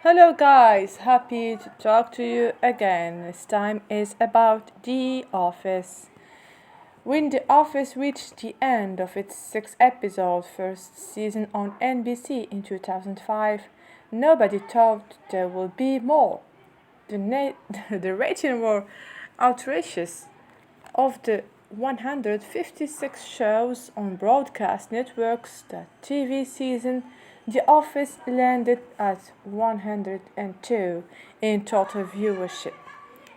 Hello, guys. Happy to talk to you again. This time is about The Office. When The Office reached the end of its six-episode first season on NBC in 2005, nobody thought there would be more. The ratings were outrageous. Of the 156 shows on broadcast networks that TV season, The Office landed at 102 in total viewership,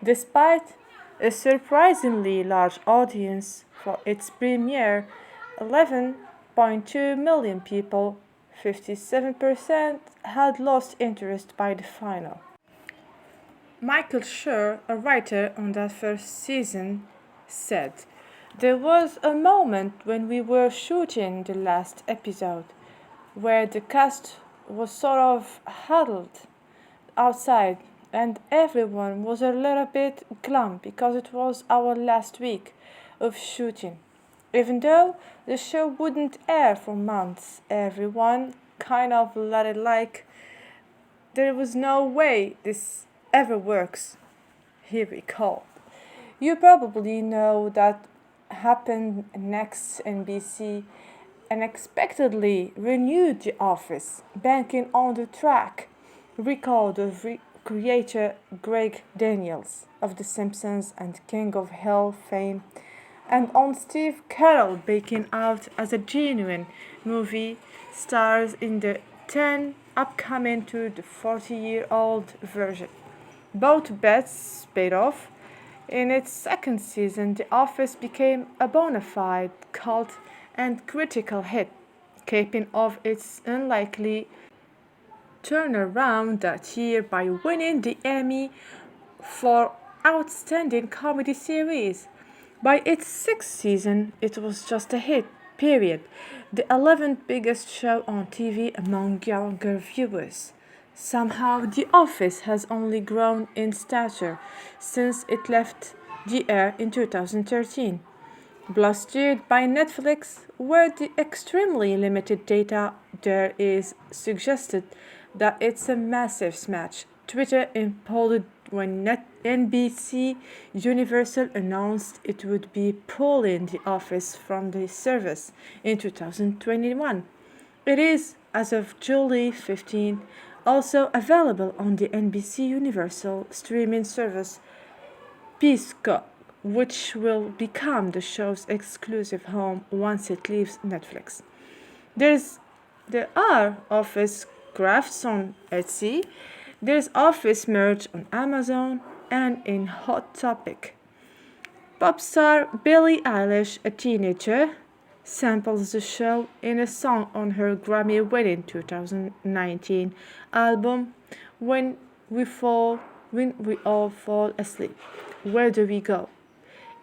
despite a surprisingly large audience for its premiere. 11.2 million people, 57%, had lost interest by the final. Michael Schur, a writer on that first season, said, "There was a moment when we were shooting the last episode where the cast was sort of huddled outside and everyone was a little bit glum because it was our last week of shooting. Even though the show wouldn't air for months, everyone kind of let it like there was no way this ever works," he recalled. You probably know that happened next. NBC unexpectedly renewed The Office, banking on the track record of creator Greg Daniels of The Simpsons and King of Hill fame, and on Steve Carell baking out as a genuine movie stars in the 10 upcoming to the 40-year-old version. Both bets paid off. In its second season, The Office became a bona fide cult and critical hit, capping off its unlikely turnaround that year by winning the Emmy for Outstanding Comedy Series. By its sixth season, it was just a hit, period. The 11th biggest show on TV among younger viewers. Somehow, The Office has only grown in stature since it left the air in 2013. Blustered by Netflix, where the extremely limited data there is suggested that it's a massive smash. Twitter imploded when NBC Universal announced it would be pulling The Office from the service in 2021. It is, as of July 15, also available on the NBC Universal streaming service Peacock, which will become the show's exclusive home once it leaves Netflix. There are Office crafts on Etsy, there's Office merch on Amazon and in Hot Topic. Pop star Billie Eilish, a teenager, samples the show in a song on her Grammy-winning 2019 album When We All Fall Asleep. Where do we go?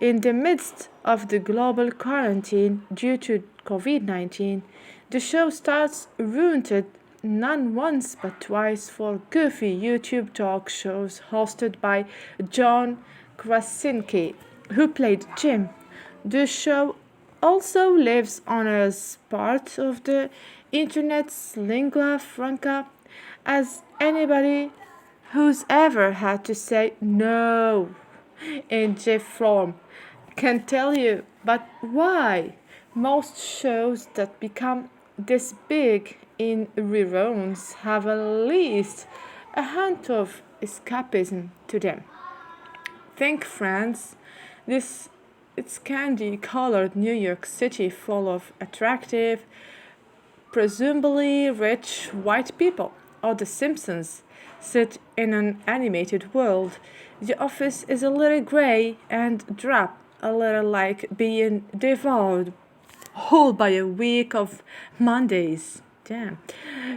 In the midst of the global quarantine due to COVID-19, the show starts rooted not once but twice for goofy YouTube talk shows hosted by John Krasinski, who played Jim. The show also lives on as part of the internet's lingua franca, as anybody who's ever had to say no in GIF form can tell you. But why? Most shows that become this big in reruns have at least a hint of escapism to them. Think France. This it's candy colored New York City full of attractive, presumably rich white people. Or The Simpsons sit in an animated world. The Office is a little gray and drab, a little like being devoured whole by a week of Mondays. Damn.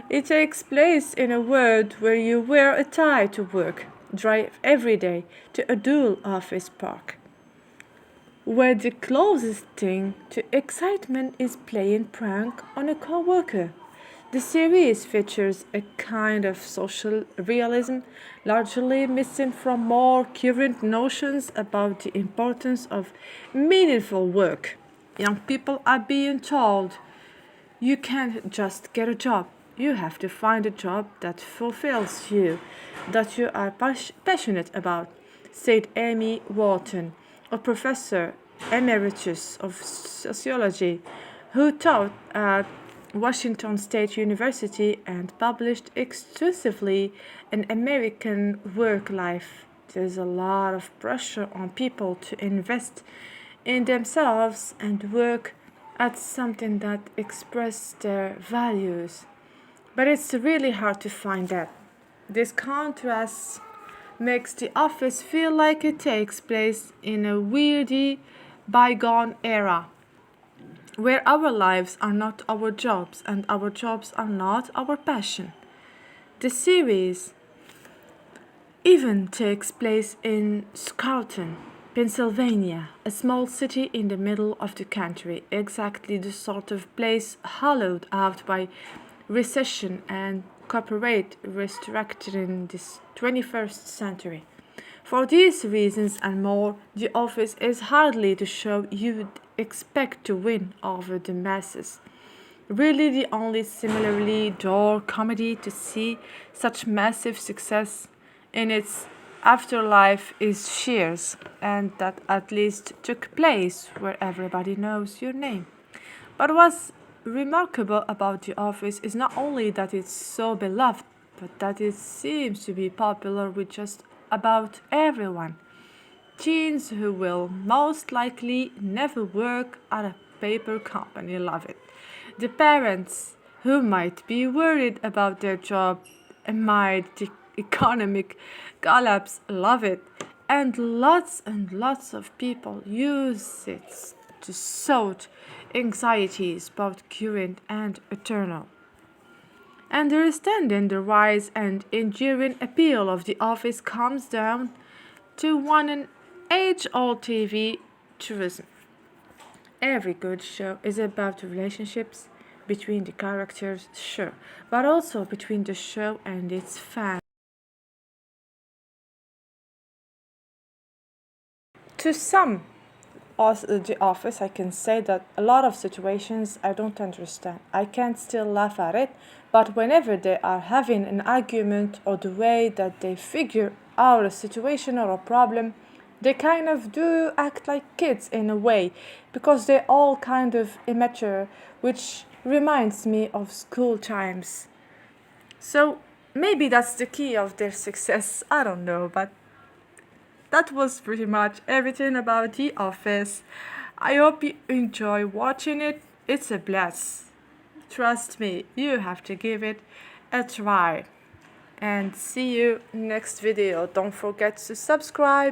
It takes place in a world where you wear a tie to work, drive every day to a dual office park, where the closest thing to excitement is playing prank on a coworker. The series features a kind of social realism largely missing from more current notions about the importance of meaningful work. Young people are being told you can't just get a job. You have to find a job that fulfills you, that you are passionate about, said Amy Walton, a professor emeritus of sociology who taught at Washington State University and published exclusively in American Work Life. There's a lot of pressure on people to invest in themselves and work at something that expresses their values. But it's really hard to find that. This contrast makes The Office feel like it takes place in a weirdy, bygone era where our lives are not our jobs and our jobs are not our passion. The series even takes place in Scranton, Pennsylvania, a small city in the middle of the country, exactly the sort of place hollowed out by recession and corporate restructuring in this 21st century. For these reasons and more, The Office is hardly the show you'd expect to win over the masses. Really, the only similarly dull comedy to see such massive success in its afterlife is Cheers, and that at least took place where everybody knows your name. But what's remarkable about The Office is not only that it's so beloved, but that it seems to be popular with just about everyone. Teens who will most likely never work at a paper company love it. The parents who might be worried about their job amid the economic collapse love it. And lots of people use it to soothe anxieties, both current and eternal. Understanding the rise and enduring appeal of The Office comes down to one age old TV truism. Every good show is about the relationships between the characters, sure, but also between the show and its fans. To some of The Office, I can say that a lot of situations I don't understand. I can still laugh at it, but whenever they are having an argument or the way that they figure out a situation or a problem, they kind of do act like kids in a way because they're all kind of immature, which reminds me of school times. So maybe that's the key of their success. I don't know, but that was pretty much everything about The Office. I hope you enjoy watching it. It's a blast. Trust me, you have to give it a try. And see you next video. Don't forget to subscribe.